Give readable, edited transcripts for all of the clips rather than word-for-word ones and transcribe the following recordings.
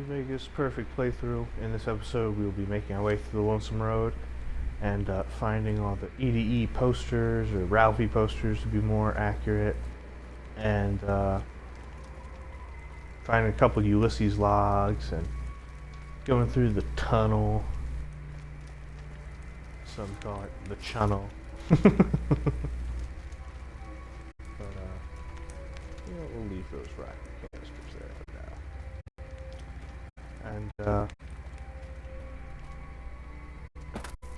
we make this perfect playthrough. In this episode, we will be making our way through the Lonesome Road and finding all the EDE posters, or Ralphie posters to be more accurate, and finding a couple Ulysses logs and going through the tunnel. Some call it the channel. But we'll leave those rocket canisters there for now. And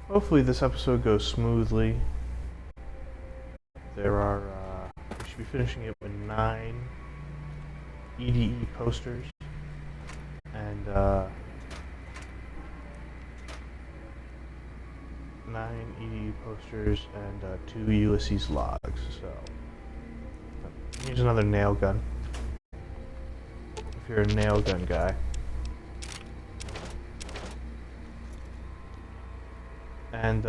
hopefully this episode goes smoothly. We should be finishing it with 9 EDE posters and 9 EDE posters and 2 Ulysses logs. So here's another nail gun. If you're a nail gun guy. And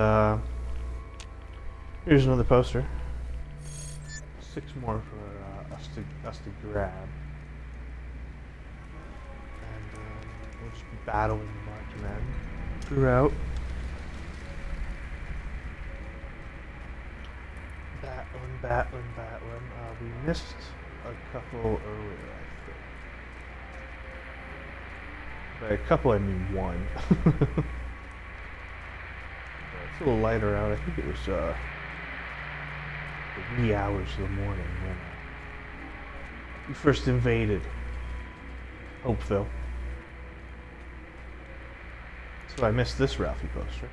here's another poster. 6 more for us to grab. And we'll just be battling the marksmen throughout. Battling. We missed a couple earlier, I think. By a couple, I mean 1. It's a little lighter out. I think it was the wee hours of the morning when we first invaded Hopeville. So I missed this Ralphie poster.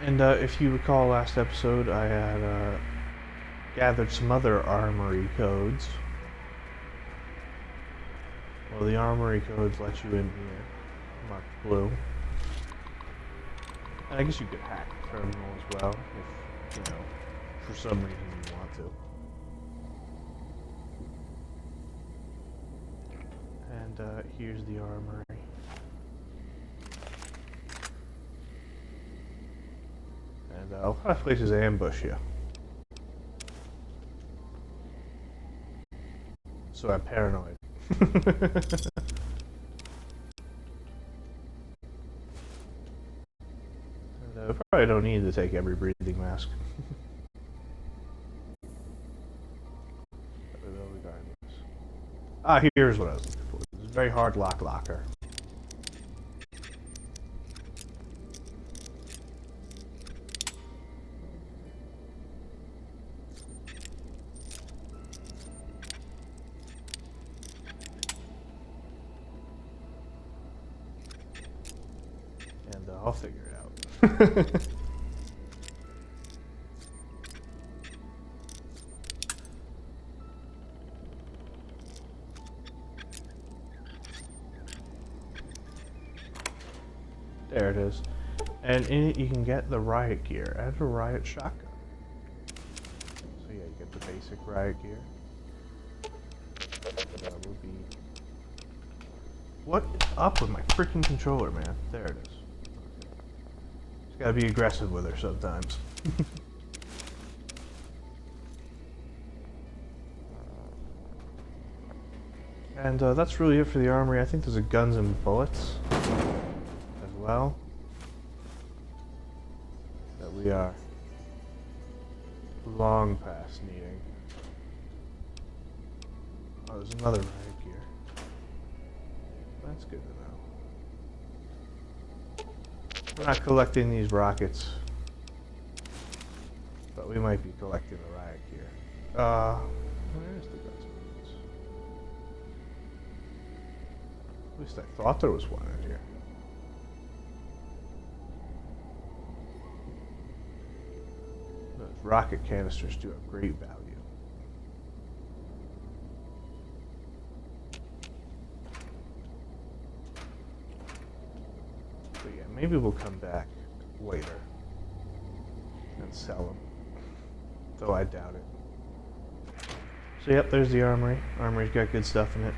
And if you recall last episode, I had gathered some other armory codes. Well, the armory codes let you in here, marked blue. And I guess you could hack the terminal as well, if, for some reason you want to. And here's the armory. And a lot of places ambush you. So I'm paranoid. And probably don't need to take every breathing mask. Regardless. Here's what I was looking for. It's a very hard locker. And I'll figure it out. There it is. And in it you can get the riot gear and a riot shotgun. So yeah, you get the basic riot gear. That would be... What is up with my freaking controller, man? There it is. Just gotta be aggressive with her sometimes. And that's really it for the armory. I think there's a guns and bullets as well that we are long past needing. Oh, there's another riot gear. That's good to know. We're not collecting these rockets, but we might be collecting the riot gear. Where's the guns? At least I thought there was one in here. Those rocket canisters do have great value. But yeah, maybe we'll come back later and sell them. Though I doubt it. So yep, there's the armory. Armory's got good stuff in it.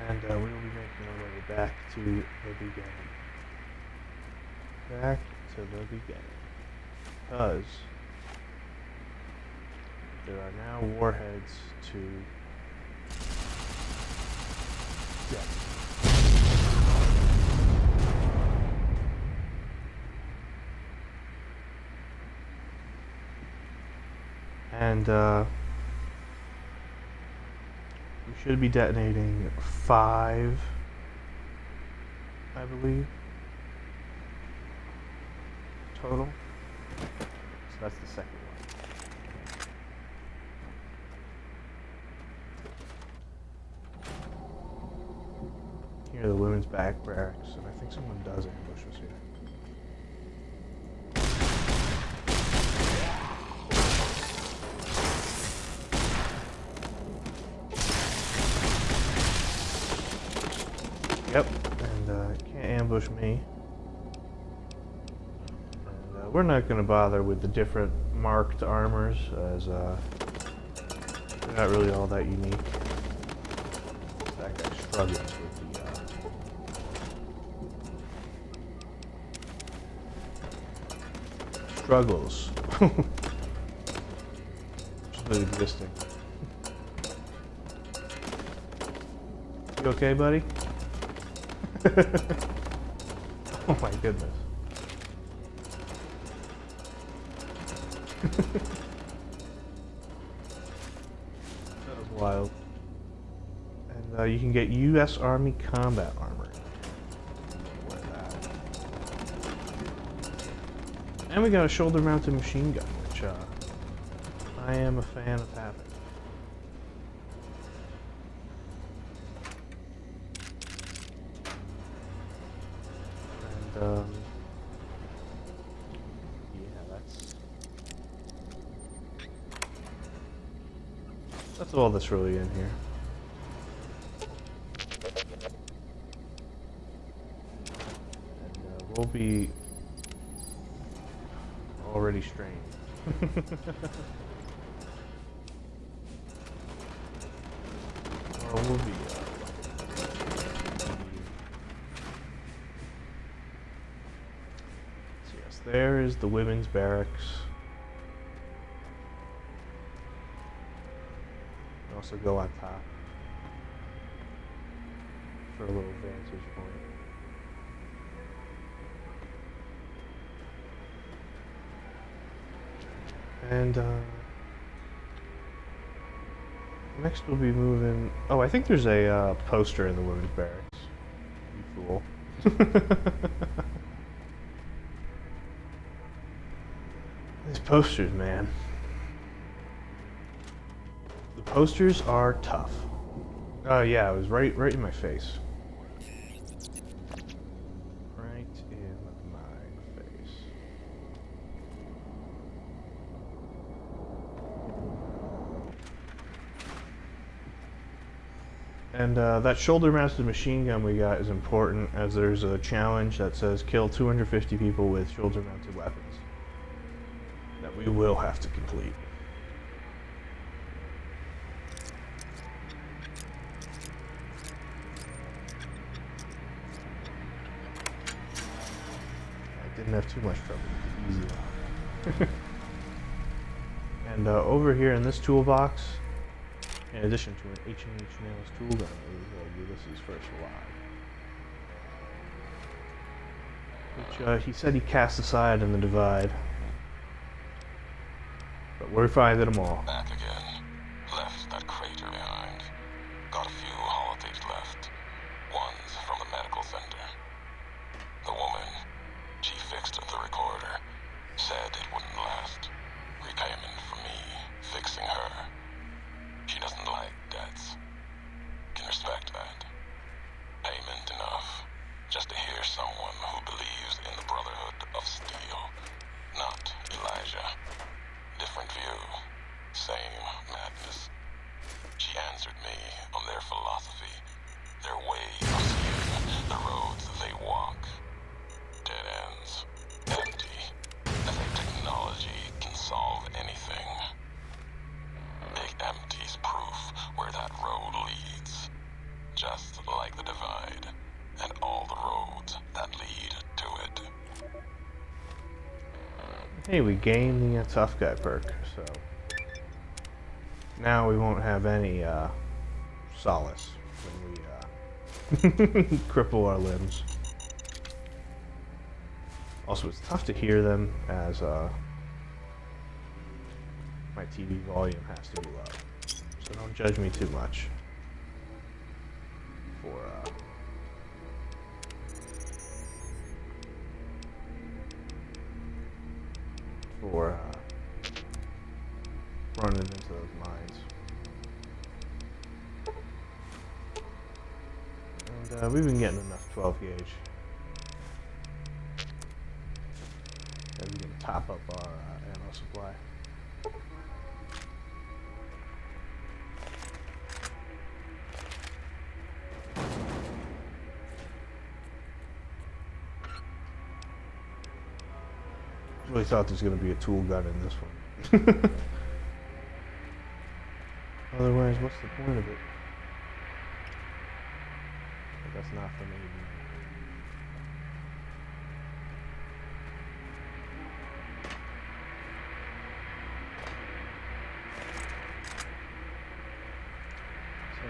And we will be making our way back to the beginning. Back to to the beginning. Because there are now warheads to death. And we should be detonating 5, I believe, total. So that's the second one. Here are the women's back barracks, and I think someone does ambush us here. Yep, and can't ambush me. And we're not going to bother with the different marked armors, as they're not really all that unique. That guy struggles with the struggles. Just existing. You okay, buddy? Oh my goodness. That was wild. And you can get U.S. Army combat armor. Wear that. And we got a shoulder-mounted machine gun, which I am a fan of having. Yeah, that's all that's really in here. And we'll be already strained. Or we'll be there is the women's barracks. We also go on top for a little vantage point. And next we'll be moving. Oh, I think there's a poster in the women's barracks. You fool. These posters, man. The posters are tough. Oh yeah, it was right in my face. Right in my face. And that shoulder-mounted machine gun we got is important, as there's a challenge that says kill 250 people with shoulder-mounted weapons. That we will have to complete. I didn't have too much trouble. Easy. And over here in this toolbox, in addition to an H&H Nails tool gun, is Ulysses' first alive. Which he said he cast aside in the Divide. But we're finding them all. Back again. Left that crater behind. Got a few holotapes left. One's from the medical center. The woman, she fixed the recorder. Said it wouldn't last. Repayment for me, fixing her. She doesn't like debts. Can respect that. Payment enough. Just to hear someone who believes in the Brotherhood of Steel. Not Elijah. Different view, same madness. She answered me on their philosophy, their way of seeing the roads they walk. Dead ends, empty, as if technology can solve anything. Big empty's proof where that road leads, just like the Divide and all the roads that lead to it. Hey, we gained the tough guy perk, so now we won't have any solace when we cripple our limbs. Also, it's tough to hear them as my TV volume has to be low, so don't judge me too much for running into those mines. And we've been getting enough 12 gauge. And we can top up our ammo supply. I really thought there's going to be a tool gun in this one. Otherwise, what's the point of it? But that's not for me. So,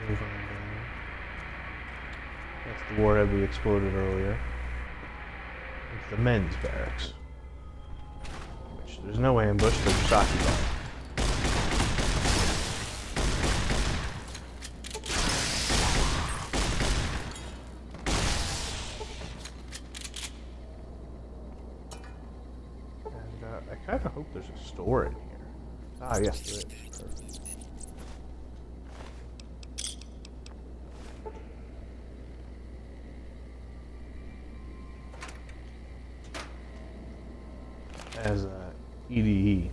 move on down. That's the warhead we exploded earlier. It's the men's barracks. Which there's no ambush, there's just occupied. And I kind of hope there's a store in here. Ah, yes, there is. Perfect. As EDE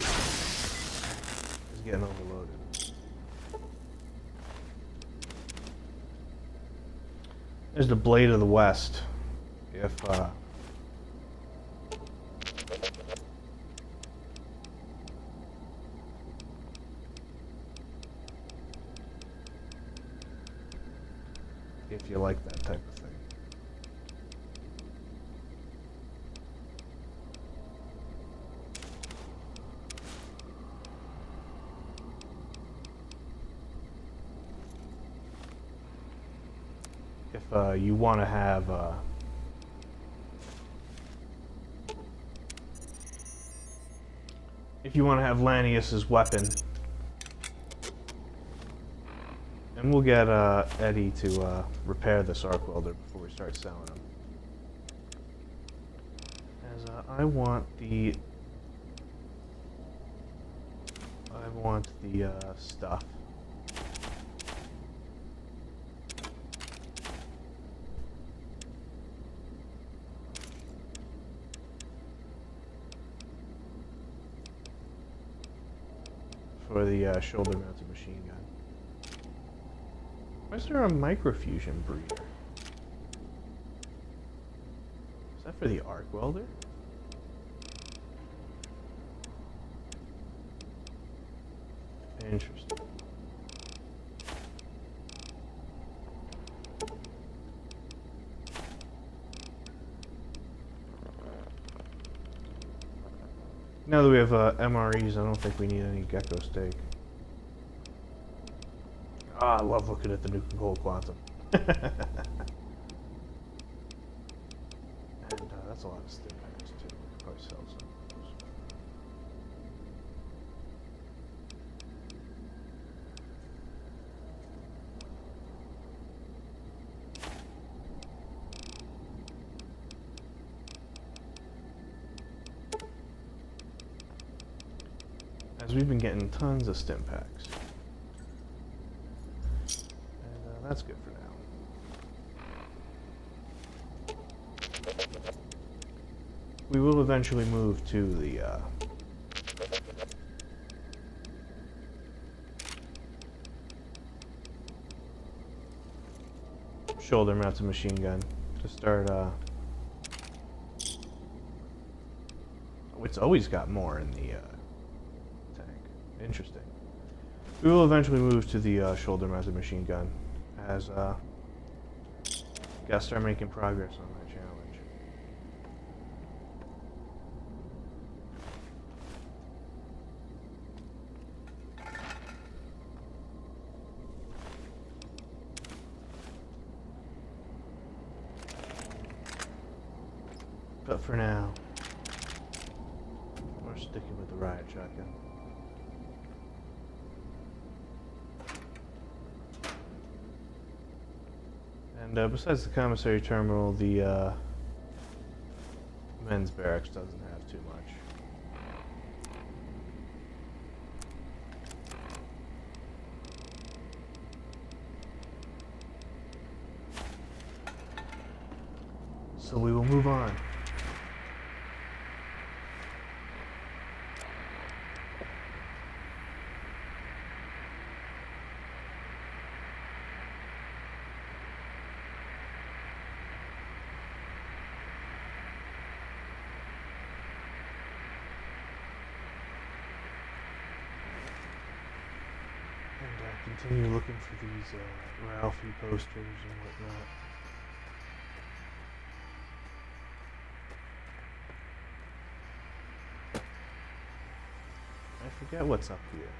is getting overloaded. There's the Blade of the West. If you like that type of thing. If you want to have Lanius's weapon, and we'll get Eddie to repair this arc welder before we start selling them. As I want the stuff. For the shoulder-mounted machine gun. Why is there a microfusion breeder? Is that for the arc welder? Interesting. Now that we have MREs, I don't think we need any gecko steak. Ah, I love looking at the nuclear cold quantum. And that's a lot of stim packs too. Probably sell some of those. As we've been getting tons of stim packs. And that's good for now. We will eventually move to the shoulder-mounted machine gun to start. It's always got more in the tank. Interesting. We will eventually move to the shoulder-mounted machine gun, as gotta start making progress on that challenge. But for now, we're sticking with the riot shotgun. And besides the commissary terminal, the men's barracks doesn't have too much. So we will move on. And continue looking for these Ralphie posters and whatnot. I forget what's up here.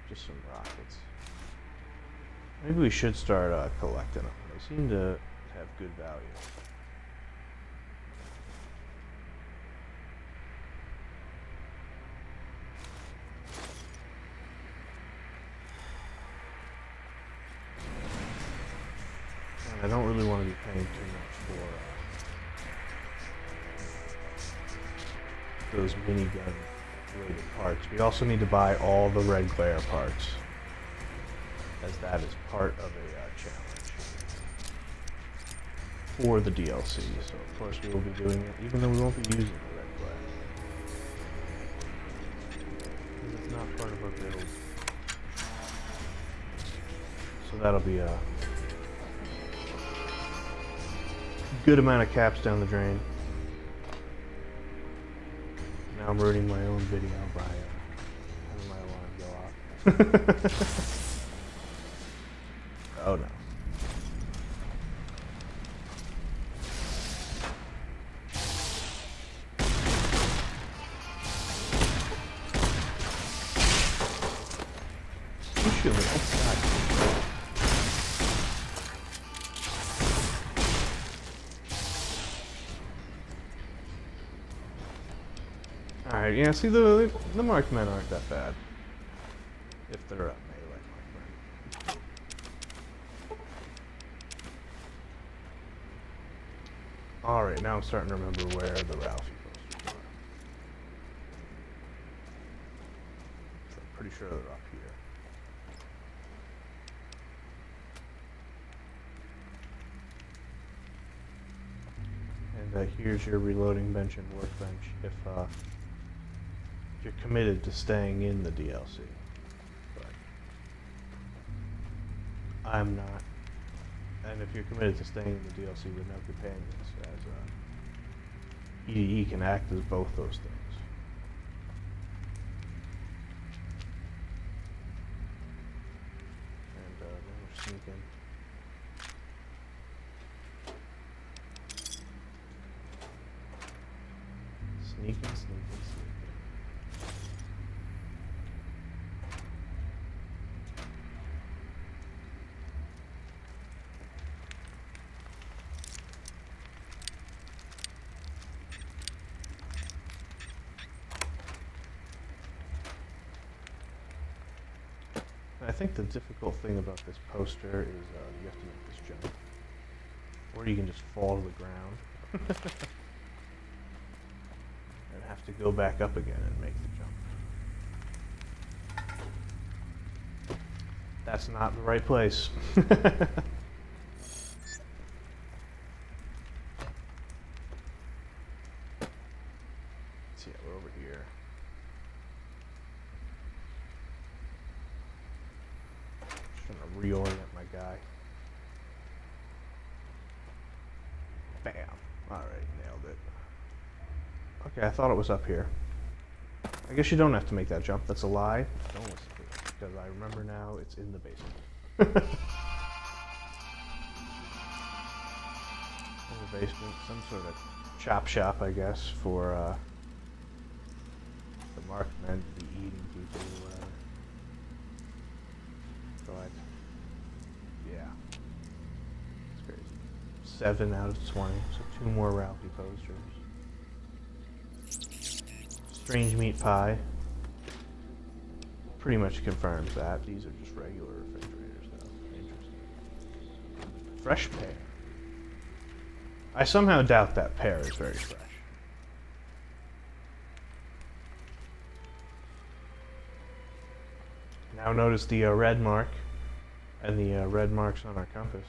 Just some rockets. Maybe we should start collecting them. They seem to have good value. And I don't really want to be paying too much for those minigun related parts. We also need to buy all the red glare parts, as that is part of a challenge for the DLC. So of course we will be doing it, even though we won't be using the red glare, because it's not part of our build. So that'll be a good amount of caps down the drain. Now I'm ruining my own video by having my alarm go off. Oh no. You shoot me outside. Alright, yeah, see, the marked men aren't that bad. If they're up melee marked men. Alright, now I'm starting to remember where the Ralphie posters are. So I'm pretty sure they're up here. And here's your reloading bench and workbench if you're committed to staying in the DLC. But I'm not. And if you're committed to staying in the DLC with no companions, as EDE can act as both those things. And then we're sneaking. Sneaking. I think the difficult thing about this poster is you have to make this jump. Or you can just fall to the ground. And have to go back up again and make the jump. That's not the right place. So yeah, we're over here. Just trying to reorient my guy. Bam. Alright, nailed it. Okay, I thought it was up here. I guess you don't have to make that jump. That's a lie. Don't listen to it, because I remember now it's in the basement. In the basement, some sort of chop shop, I guess, for the marked men to be eating people or whatever. But yeah. 7 out of 20, so 2 more Ralphie posters. Strange meat pie. Pretty much confirms that. These are just regular refrigerators, though. Interesting. Fresh pear. I somehow doubt that pear is very fresh. Now notice the red mark and the red marks on our compass.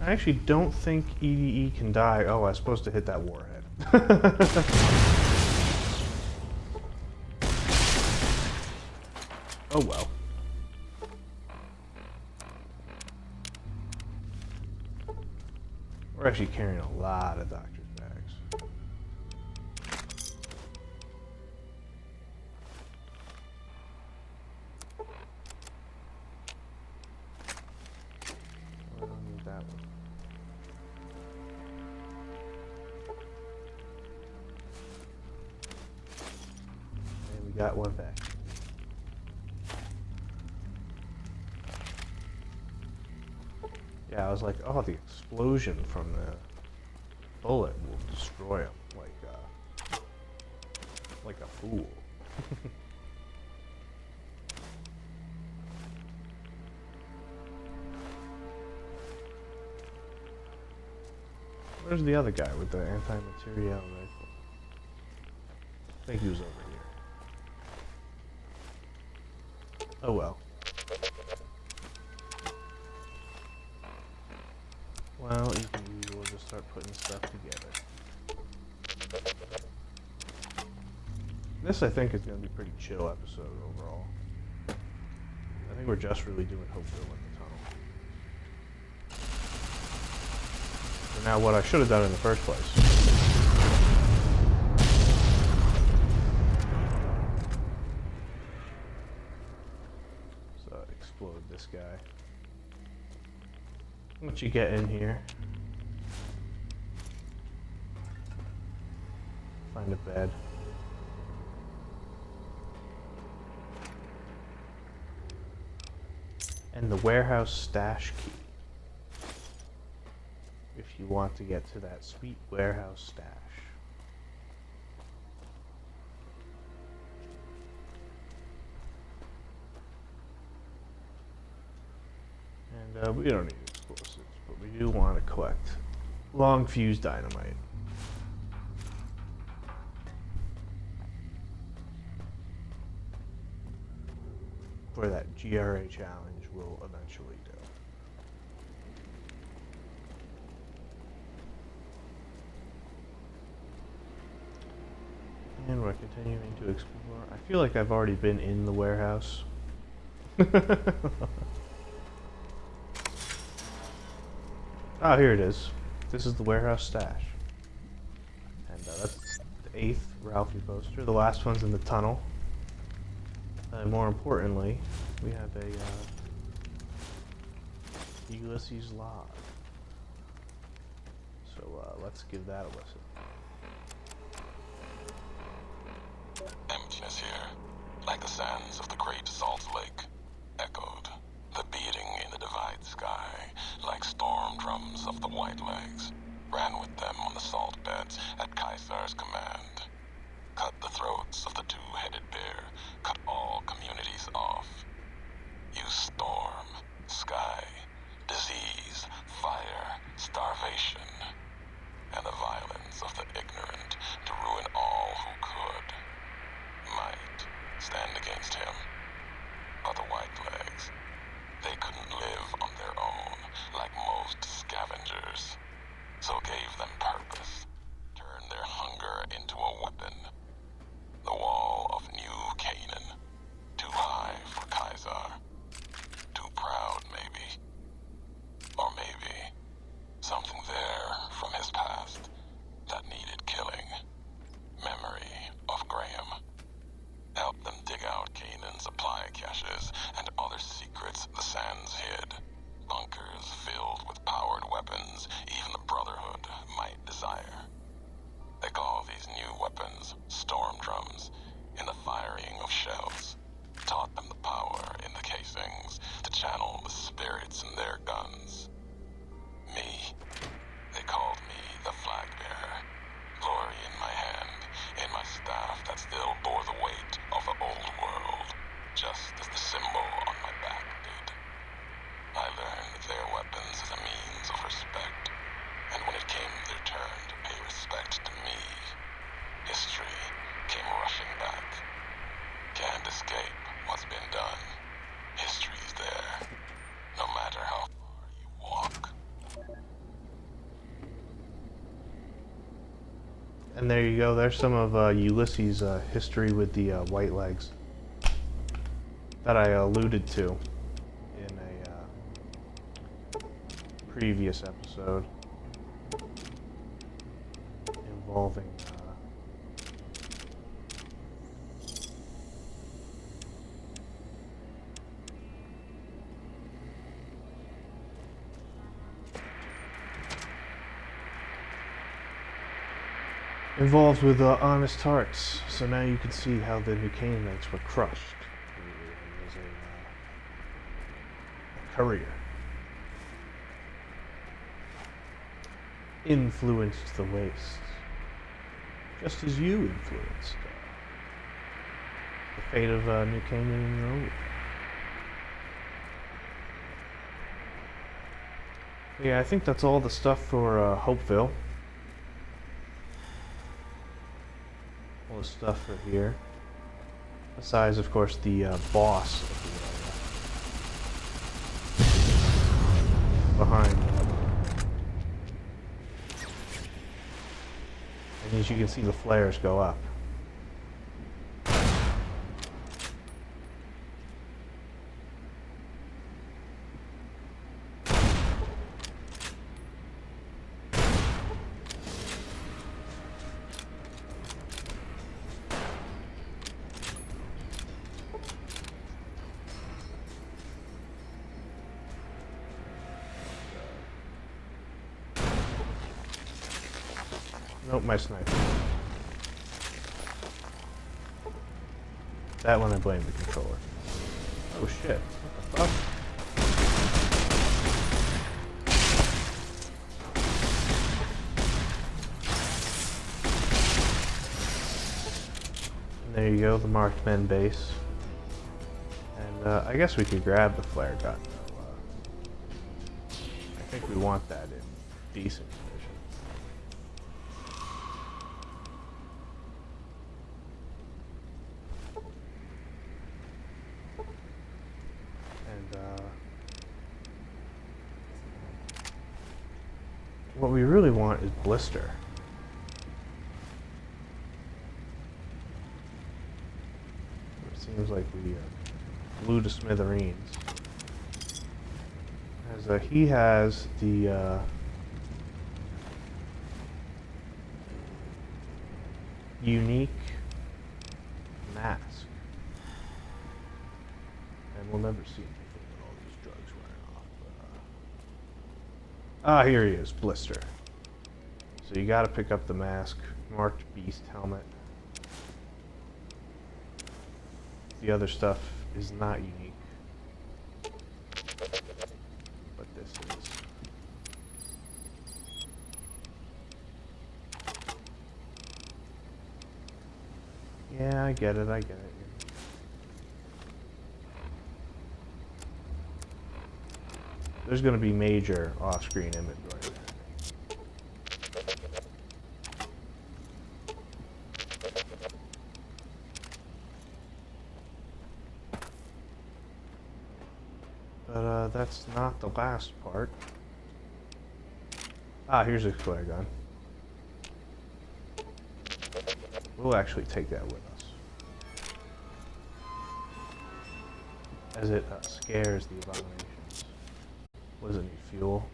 I actually don't think EDE can die. Oh, I was supposed to hit that warhead. Oh well. We're actually carrying a lot of doctor's bags. I don't need that one. And we got one back. Yeah, I was like, oh, the explosion from the bullet will destroy him like a fool. Where's the other guy with the anti-materiel rifle? I think he was over here. Oh well. Well, we'll just start putting stuff together. This, I think, is going to be a pretty chill episode overall. I think we're just really doing Hopeville in the tunnel. So now what I should have done in the first place. So explode this guy. Once you get in here, find a bed. And the warehouse stash key. If you want to get to that sweet warehouse stash. And we don't need explosives, but we do want to collect long fuse dynamite. For that GRA challenge we'll eventually do. And we're continuing to explore. I feel like I've already been in the warehouse. Oh, here it is. This is the warehouse stash. And that's the 8th Ralphie poster. The last one's in the tunnel. And more importantly, we have a Ulysses log. So let's give that a listen. Emptiness here, like the sands of the great salt lake, echoed. The beating in the divide sky, like storm drums of the white legs, ran with them on the salt beds at Caesar's command. Cut the throats of the two-headed bear, cut all communities off. Use storm, sky, disease, fire, starvation, and the violence of the ignorant to ruin all who could. Might stand against him, but the white legs, they couldn't live on their own like most scavengers, so gave them purpose, turned their hunger into a weapon. The wall of New Canaan, too high for Caesar, too proud maybe, or maybe something there from his past that needed killing. sire. They call these new weapons storm drums in the firing of shells. Taught them the power in the casings to channel the spirits in their guns. Me, they called me the flag bearer. Glory in my hand, in my staff that still bore the weight of the old world, just as the symbol on my back did. I learned their weapons as a means of respect, and when it came their turn to pay respect to me, history came rushing back. Can't escape what's been done. History's there, no matter how far you walk. And there you go. There's some of Ulysses' history with the white legs that I alluded to in a previous episode involving involved with honest hearts. So now you can see how the New Canaanites were crushed. It was a courier. Influenced the wastes, just as you influenced the fate of New Canaan in your own. Yeah, I think that's all the stuff for Hopeville. All the stuff for here. Besides, of course, the boss of the area. Behind. And as you can see, the flares go up. Nope, my sniper. That one I blame the controller. Oh shit, what the fuck? And there you go, the marked men base. And I guess we could grab the flare gun. I think we want that in decent condition. What we really want is blister. It seems like we blew to smithereens. As he has the unique mask, and we'll never see anything with all these drugs wearing off. Ah, here he is, blister. So you got to pick up the mask, marked beast helmet. The other stuff is not unique, but this is. Yeah, I get it, I get it. There's going to be major off-screen inventory there. But that's not the last part. Ah, here's a flare gun. We'll actually take that with us, as it scares the abominations. What does it need? Fuel?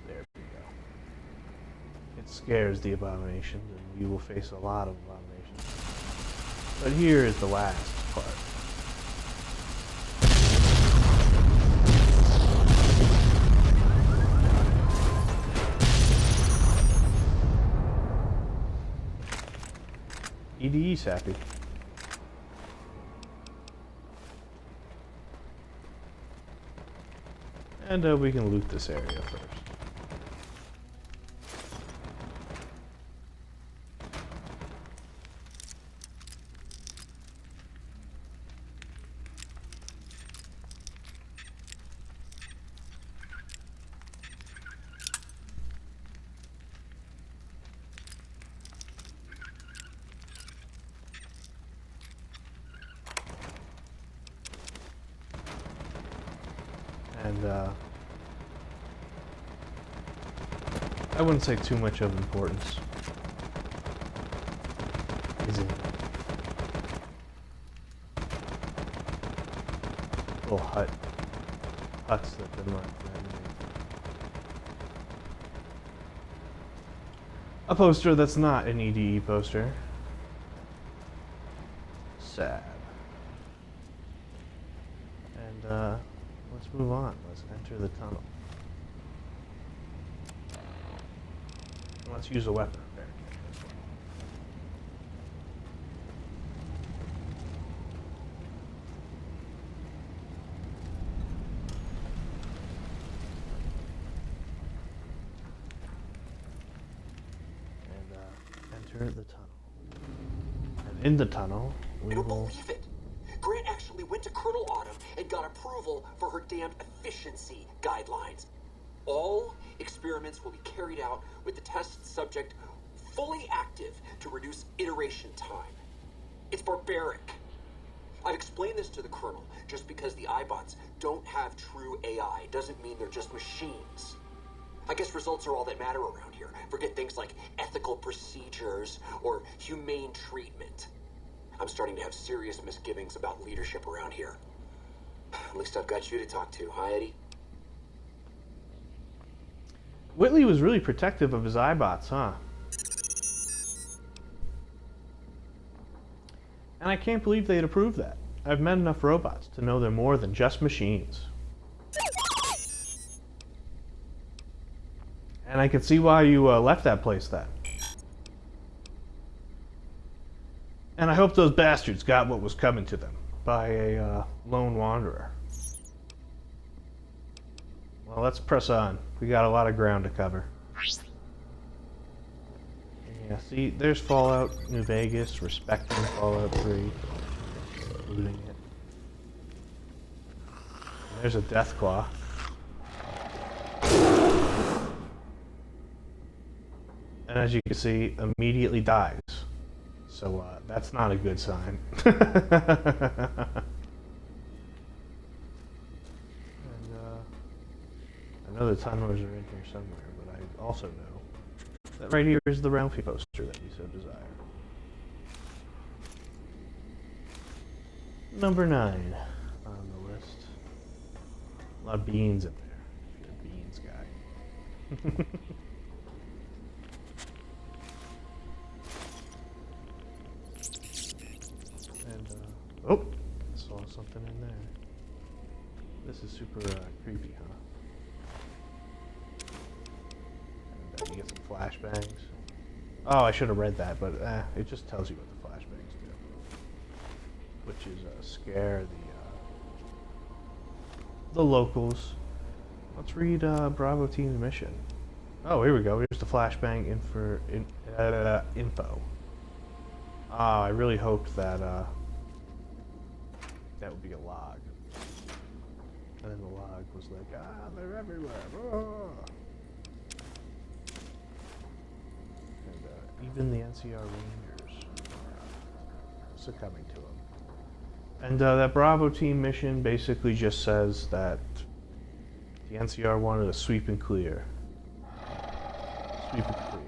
There we go. It scares the abominations, and we will face a lot of abominations. But here is the last part. EDE sappy. And we can loot this area first. And I wouldn't say too much of importance. Is it? Little huts that been left randomly. A poster that's not an EDE poster. Sad. And let's move on. Let's enter the tunnel. Let's use a weapon repair kit as well. And enter the tunnel. And in the tunnel, we I don't will... believe it. Grant actually went to Colonel Autumn and got approval for her damned efficiency guidelines. All experiments will be carried out with the test subject fully active to reduce iteration time. It's barbaric. I've explained this to the Colonel. Just because the iBots don't have true AI doesn't mean they're just machines. I guess results are all that matter around here. Forget things like ethical procedures or humane treatment. I'm starting to have serious misgivings about leadership around here. At least I've got you to talk to, huh, Eddie? Whitley was really protective of his iBots, huh? And I can't believe they'd approve that. I've met enough robots to know they're more than just machines. And I can see why you left that place then. And I hope those bastards got what was coming to them by a lone wanderer. Well, let's press on. We got a lot of ground to cover. Yeah, see, there's Fallout New Vegas, respecting Fallout 3, looting it. And there's a Deathclaw. And as you can see, immediately dies. So that's not a good sign. And I know the tunnelers are in here somewhere, but I also know that right here is the Ralphie poster that we so desire. Number 9 on the list. A lot of beans in there, if you're a beans guy. And, oh, saw something in there. This is super creepy, huh? And you get some flashbangs. Oh, I should have read that, but it just tells you what the flashbangs do. Which is scare the locals. Let's read Bravo Team's mission. Oh, here we go. Here's the flashbang info. I really hoped that that would be a log. And then the log was like, they're everywhere. Oh. And even the NCR Rangers are succumbing to them. And that Bravo Team mission basically just says that the NCR wanted to sweep and clear. Sweep and clear.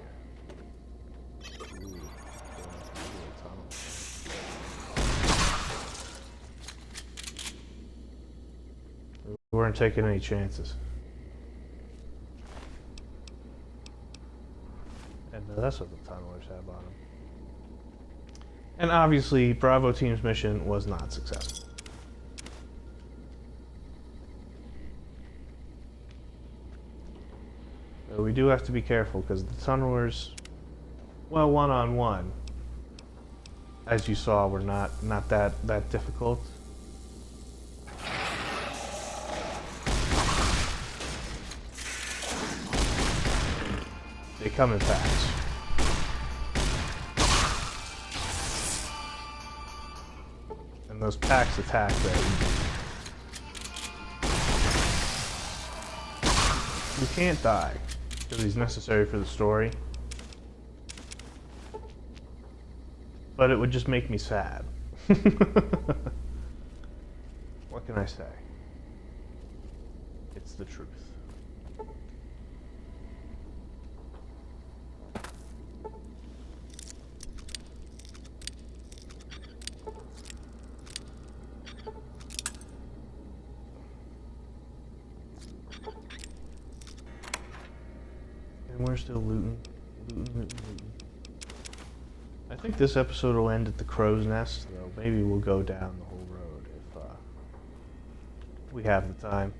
We weren't taking any chances. And that's what the tunnelers have on them. And obviously, Bravo Team's mission was not successful. So we do have to be careful, because the tunnelers, well, one-on-one, as you saw, were not that difficult. They come in packs. And those packs attack very easy. You can't die, because he's necessary for the story. But it would just make me sad. What can I say? It's the truth. And we're still looting. Looting. I think this episode will end at the crow's nest, though. Maybe we'll go down the whole road if we have the time.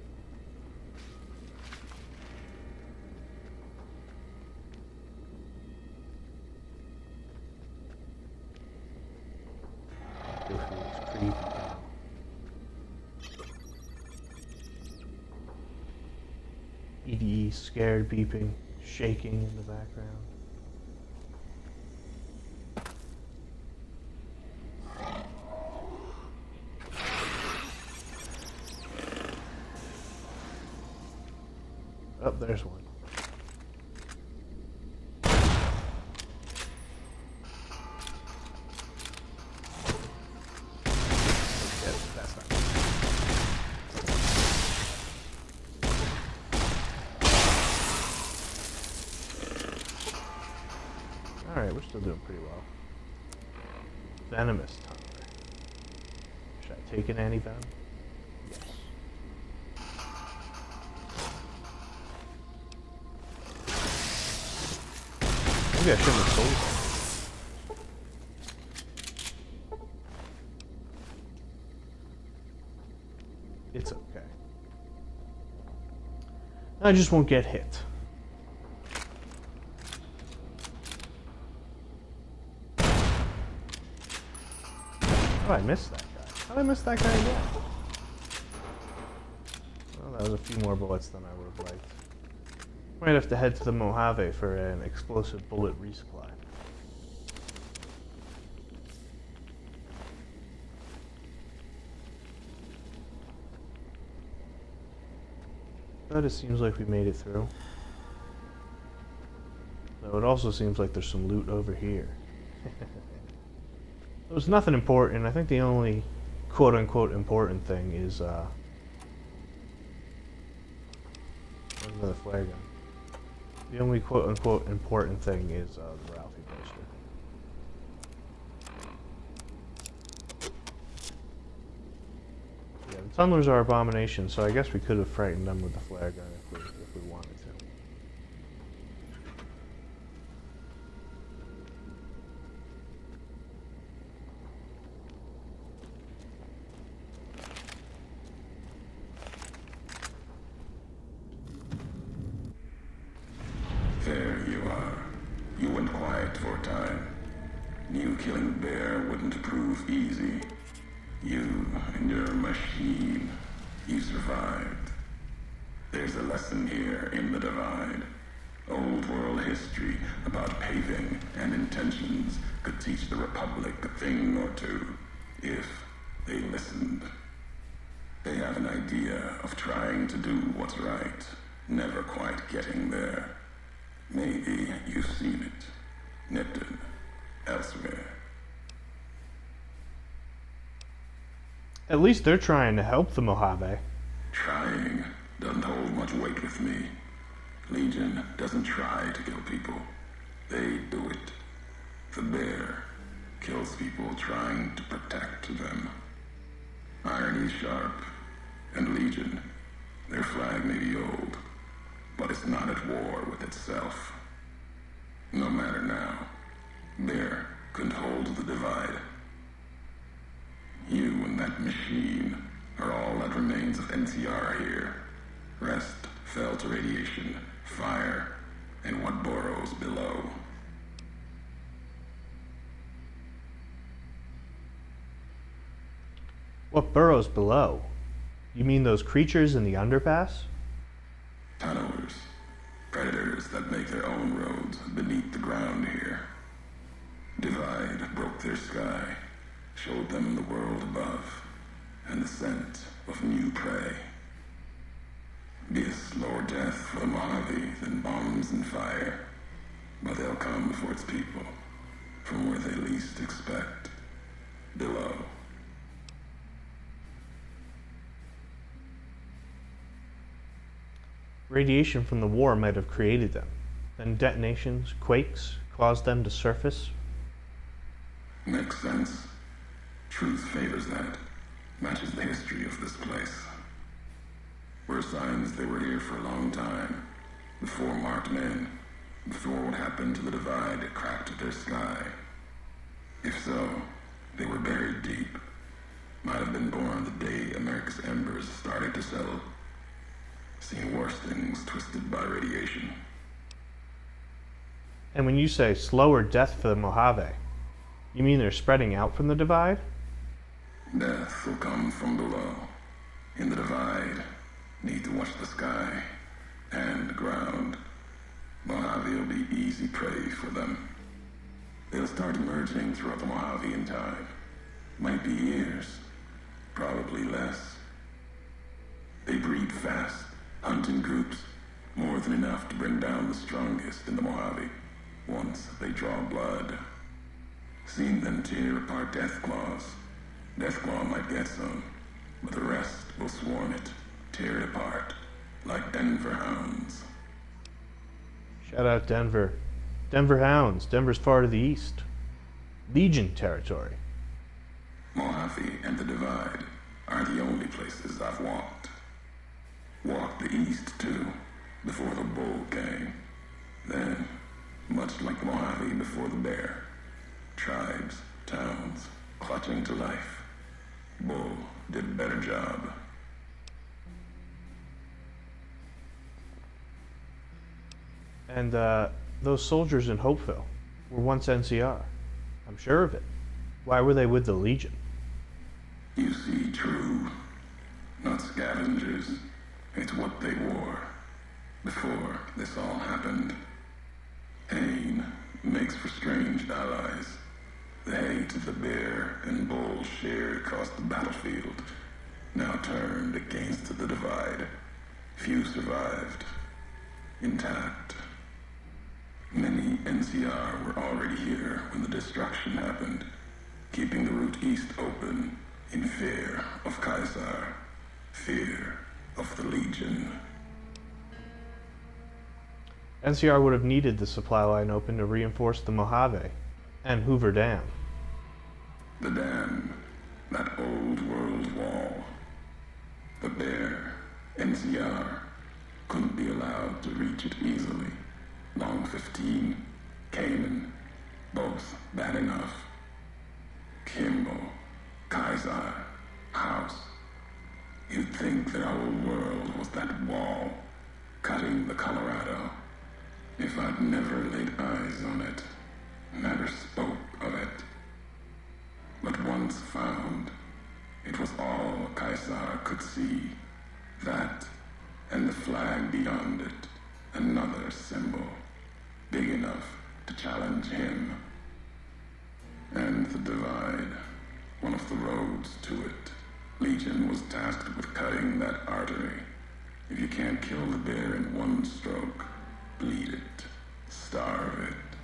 Go through this creepy town. EDE scared beeping, shaking in the background. Oh, there's one. That's not good. Alright, we're still doing pretty well. Venomous tumbler. Should I take an anti-venom? Yes. Maybe I shouldn't have sold that. It's okay. I just won't get hit. Oh, I missed that guy. How did I miss that guy again? Well, that was a few more bullets than I would have liked. Might have to head to the Mojave for an explosive bullet resupply. But it seems like we made it through. Though it also seems like there's some loot over here. There's nothing important. I think the only quote-unquote important thing is another flare gun. The only quote-unquote important thing is the Ralphie poster. Yeah, the tumblers are abominations, so I guess we could have frightened them with the flare gun if we wanted to. There you are. You went quiet for a time. Knew killing Bear wouldn't prove easy. You and your machine. You survived. There's a lesson here in the Divide. Old world history about paving and intentions could teach the Republic a thing or two, if they listened. They have an idea of trying to do what's right, never quite getting there. Maybe you've seen it. Nipton. Elsewhere. At least they're trying to help the Mojave. Trying doesn't hold much weight with me. Legion doesn't try to kill people. They do it. The Bear kills people trying to protect them. Irony's sharp. And Legion, their flag may be old, but it's not at war with itself. No matter now, Bear couldn't hold the Divide. You and that machine are all that remains of NCR here. Rest fell to radiation, fire, and what burrows below. What burrows below? You mean those creatures in the underpass? Tunnelers. Predators that make their own roads beneath the ground here. Divide broke their sky, showed them the world above, and the scent of new prey. Be a slower death for the Mojave than bombs and fire, but they'll come for its people, from where they least expect, below. Radiation from the war might have created them. Then detonations, quakes, caused them to surface. Makes sense. Truth favors that. Matches the history of this place. Were signs they were here for a long time. Before marked men. Before what happened to the divide that cracked their sky. If so, they were buried deep. Might have been born the day America's embers started to settle. Seen worse things twisted by radiation. And when you say slower death for the Mojave, you mean they're spreading out from the divide? Death will come from below. In the divide, need to watch the sky and the ground. Mojave will be easy prey for them. They'll start emerging throughout the Mojave in time. Might be years, probably less. They breed fast, hunt in groups, more than enough to bring down the strongest in the Mojave, once they draw blood. Seen them tear apart Deathclaws. Deathclaw might get some, but the rest will swarm it, tear it apart, like Denver hounds. Shout out Denver. Denver Hounds. Denver's far to the east. Legion territory. Mojave and the Divide are the only places I've walked. Walked the east, too, before the bull came. Then, much like Mojave before the bear, tribes, towns, clutching to life. Bull did a better job. And those soldiers in Hopeville were once NCR. I'm sure of it. Why were they with the Legion? You see, true. Not scavengers. It's what they wore. Before this all happened. Pain makes for strange allies. The hate the bear and bull shared across the battlefield now turned against the divide. Few survived. Intact. Many NCR were already here when the destruction happened, keeping the route east open in fear of Kaiser, fear of the Legion. NCR would have needed the supply line open to reinforce the Mojave and Hoover Dam. The dam, that old world wall. The bear, NCR, couldn't be allowed to reach it easily. Long 15, Cayman, both bad enough. Kimball, Kaiser, House. You'd think their whole world was that wall, cutting the Colorado. If I'd never laid eyes on it, never spoke of it. But once found, it was all Kaiser could see. That, and the flag beyond it, another symbol, big enough to challenge him. And the divide, one of the roads to it. Legion was tasked with cutting that artery. If you can't kill the bear in one stroke, bleed it, starve it.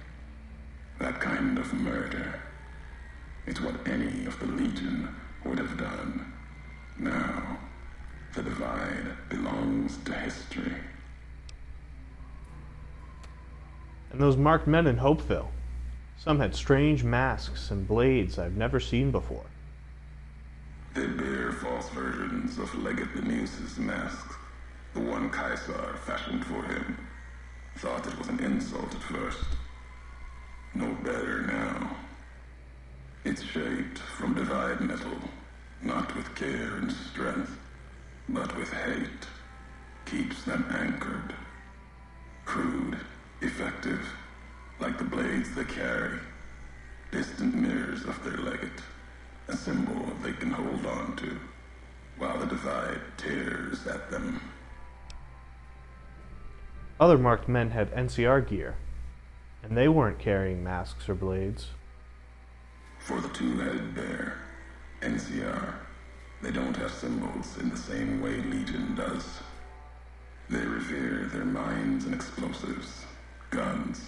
That kind of murder. It's what any of the Legion would have done. Now, the divide belongs to history. And those marked men in Hopeville. Some had strange masks and blades I've never seen before. They bear false versions of Legate Beneus's mask, the one Kaiser fashioned for him. Thought it was an insult at first. No better now. It's shaped from divide metal, not with care and strength, but with hate. Keeps them anchored. Crude, effective, like the blades they carry. Distant mirrors of their legate. a symbol they can hold on to, while the divide tears at them. Other marked men had NCR gear, and they weren't carrying masks or blades. For the two-headed bear, NCR, they don't have symbols in the same way Legion does. They revere their mines and explosives, guns.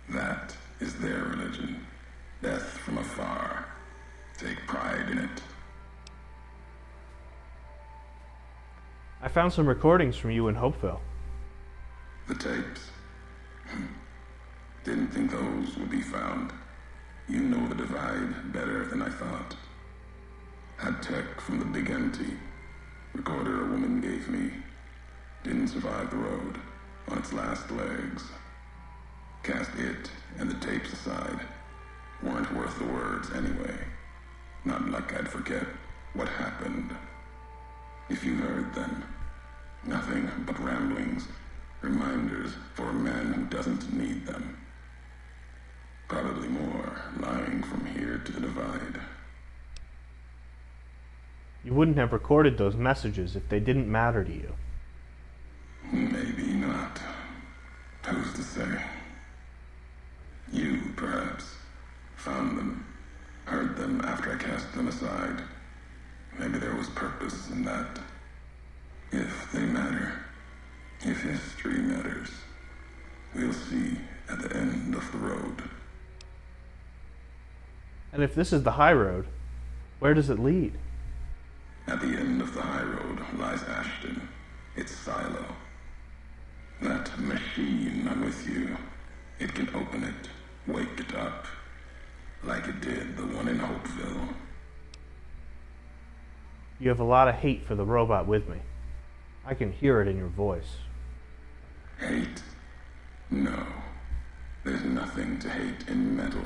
That is their religion. Death from afar. Take pride in it. I found some recordings from you in Hopeville. The tapes. Didn't think those would be found. You know the divide better than I thought. Had tech from the big empty. Recorder a woman gave me. Didn't survive the road on its last legs. Cast it and the tapes aside. Weren't worth the words anyway. Not like I'd forget what happened. If you heard them, nothing but ramblings, reminders for a man who doesn't need them. Probably more lying from here to the divide. You wouldn't have recorded those messages if they didn't matter to you. Maybe not. Who's to say? You, perhaps, found them, heard them after I cast them aside. Maybe there was purpose in that. If they matter, if history matters, we'll see at the end of the road. And if this is the high road, where does it lead? At the end of the high road lies Ashton, its silo. That machine I'm with you, it can open it, wake it up, like it did the one in Hopeville. You have a lot of hate for the robot with me. I can hear it in your voice. Hate? No. There's nothing to hate in metal,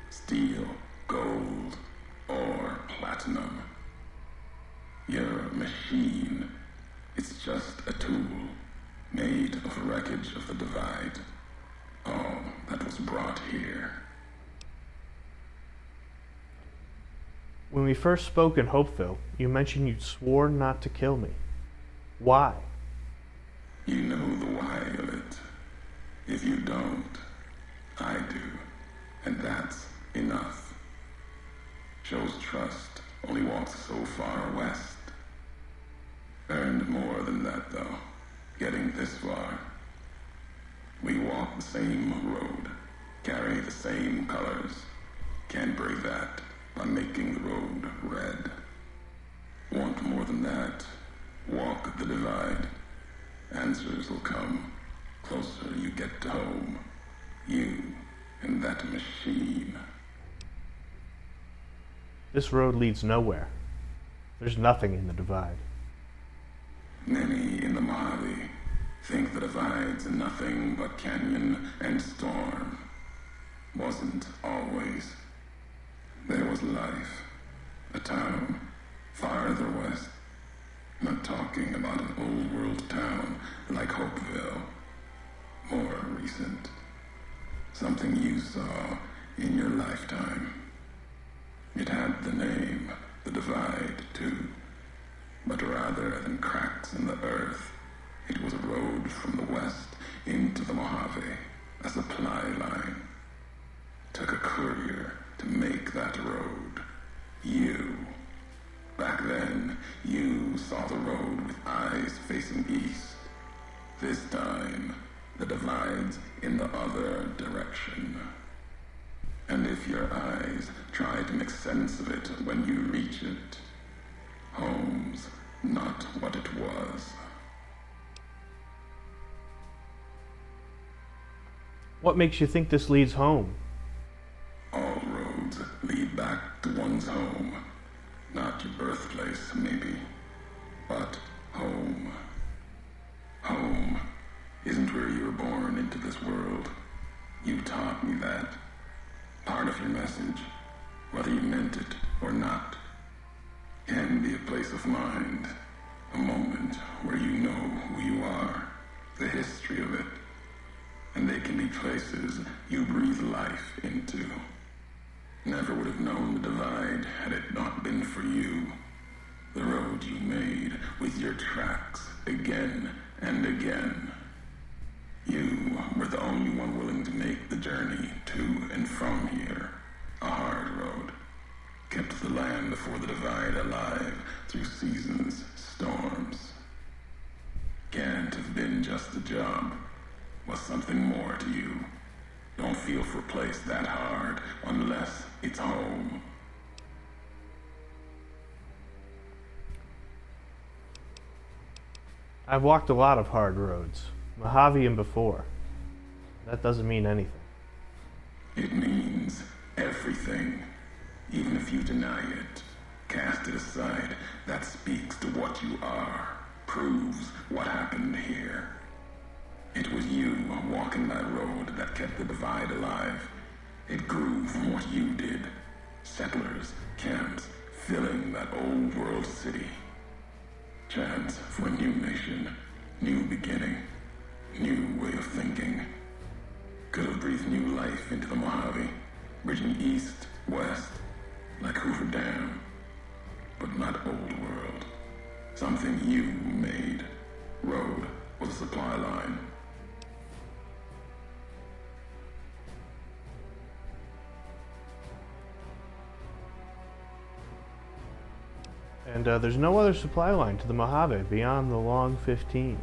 steel, gold, or platinum. Your machine, it's just a tool, made of wreckage of the divide. All that was brought here. When we first spoke in Hopeville, you mentioned you'd sworn not to kill me. Why? You know the why of it. If you don't, I do. And that's enough. Shows trust only walks so far west. Earned more than that, though, getting this far. We walk the same road, carry the same colors. Can't break that by making the road red. Want more than that? Walk the divide. Answers will come. Closer you get to home. You and that machine. This road leads nowhere. There's nothing in the divide. Many in the Mojave think the divide's nothing but canyon and storm. Wasn't always. There was life. A town farther west. Not talking about an old world town like Hopeville. More recent. Something you saw in your lifetime. It had the name, the divide, too. But rather than cracks in the earth, it was a road from the west into the Mojave, a supply line. Took a courier to make that road. You. Back then, you saw the road with eyes facing east. This time, the divide's in the other direction. And if your eyes try to make sense of it when you reach it, home's not what it was. What makes you think this leads home? All roads lead back to one's home. Not your birthplace, maybe, but home. Home isn't where you were born into this world. You taught me that. Part of your message, whether you meant it or not, can be a place of mind, a moment where you know who you are, the history of it, and they can be places you breathe life into. Never would have known the divide had it not been for you. The road you made with your tracks again and again. You were the only one willing to make the journey to and from here. A hard road. Kept the land before the divide alive through seasons, storms. Can't have been just a job. Was something more to you. Don't feel for a place that hard unless it's home. I've walked a lot of hard roads, Mojave and before. That doesn't mean anything. It means everything. Even if you deny it, cast it aside, that speaks to what you are, proves what happened here. It was you walking that road that kept the divide alive. It grew from what you did. Settlers, camps, filling that old world city. Chance for a new nation, new beginning, new way of thinking. Could have breathed new life into the Mojave, bridging east, west, like Hoover Dam. But not old world. Something you made. Road was a supply line. And there's no other supply line to the Mojave beyond the long 15.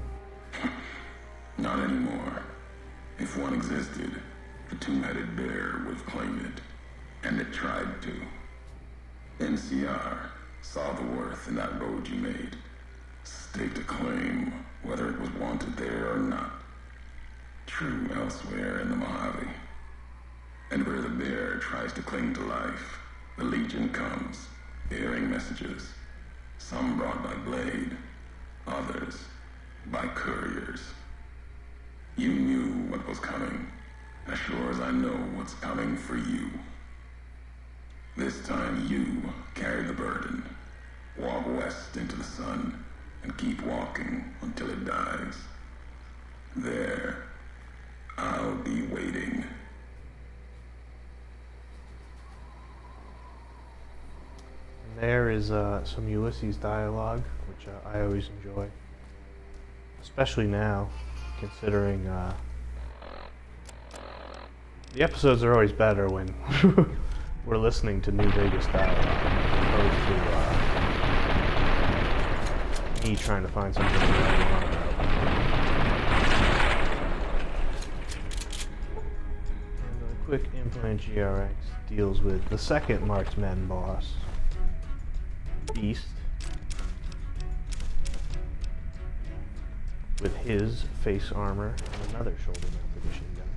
Not anymore. If one existed, the two-headed bear would have claimed it. And it tried to. NCR saw the worth in that road you made. Staked a claim, whether it was wanted there or not. True elsewhere in the Mojave. And where the bear tries to cling to life, the Legion comes, bearing messages. Some brought by blade, others by couriers. You knew what was coming, as sure as I know what's coming for you. This time you carry the burden. Walk west into the sun and keep walking until it dies. There, I'll be waiting. And there is some Ulysses dialogue, which I always enjoy. Especially now, considering the episodes are always better when we're listening to New Vegas dialogue as opposed to me trying to find something to write on about. And a quick implant GRX deals with the second marksman boss, Beast, with his face armor and another shoulder-mounted machine gun.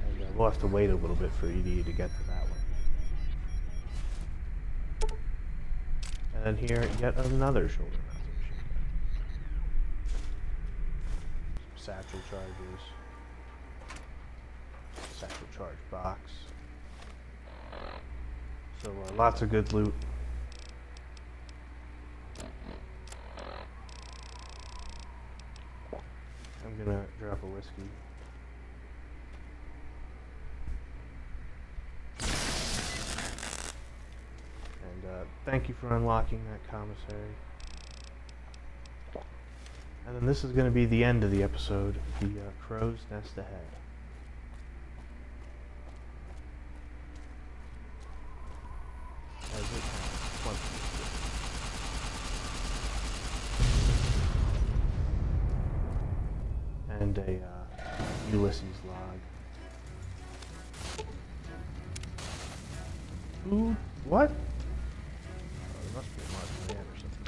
And we'll have to wait a little bit for EDE to get to that one. And then here, yet another shoulder-mounted machine gun. Some satchel charges. Satchel charge box. So lots of good loot. I'm gonna drop a whiskey. And thank you for unlocking that commissary. And then this is going to be the end of the episode, the crow's nest ahead. As it has plenty of and a Ulysses log. Who? What? Oh, there must be a markman or something.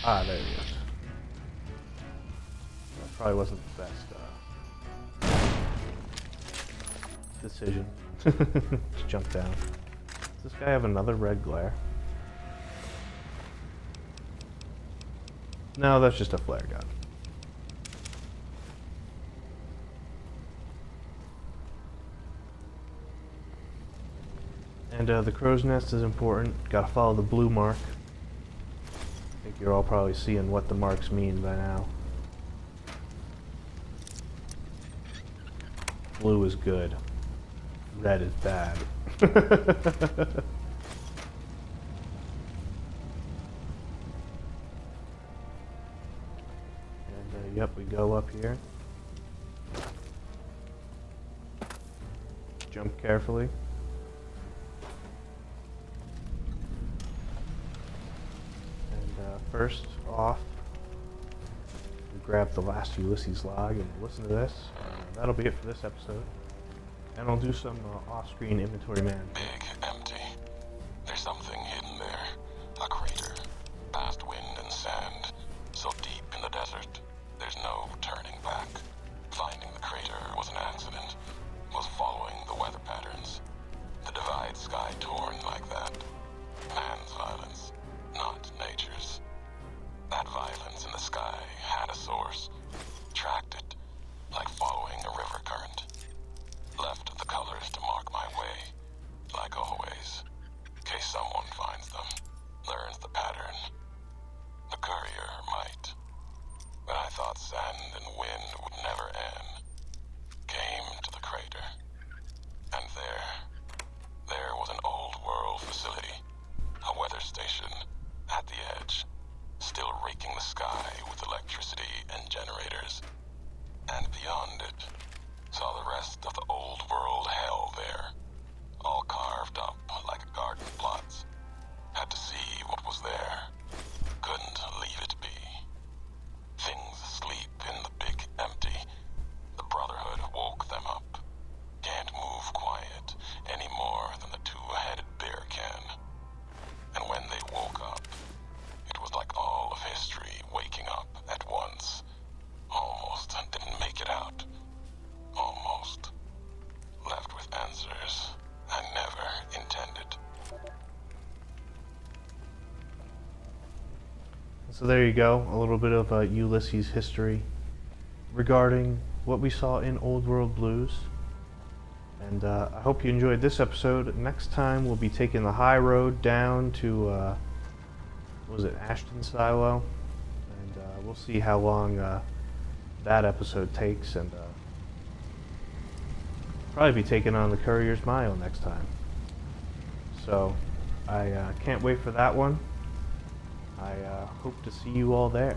Ah, there he is. That probably wasn't the best decision. Just jump down. Does this guy have another red glare? No, that's just a flare gun. And the crow's nest is important. Gotta follow the blue mark. I think you're all probably seeing what the marks mean by now. Blue is good. Red is bad. Yep, we go up here. Jump carefully. And first off, we grab the last Ulysses log and listen to this. That'll be it for this episode. And I'll do some off-screen inventory management. Big, empty. There's something hidden there. A crater. Past wind and sand. So deep in the desert, there's no turning back. Finding the crater was an accident. Was following the weather patterns. The divide sky torn like that. Man's violence, not nature's. That violence in the sky had a source. Tracked it, like following a river current. Left the colors to mark my way, like always. In case someone finds them, learns the pattern. The courier might. But I thought sand and wind would never end. Came to the crater. And there was an old world facility. A weather station at the edge. Still raking the sky with electricity and generators. And beyond it, saw the rest of the old world hell there. All carved up like garden plots. Had to see what was there. Couldn't leave it be. Things asleep in the big empty. The Brotherhood woke them up. Can't move quiet any more than the two-headed bear can. And when they woke up, it was like all of history waking up at once. Almost didn't make it out. Almost. Left with answers I never intended. So there you go, a little bit of Ulysses history regarding what we saw in Old World Blues. And I hope you enjoyed this episode. Next time we'll be taking the high road down to, what was it, Ashton Silo? And we'll see how long that episode takes, and probably be taking on the Courier's Mile next time. So I can't wait for that one. I hope to see you all there.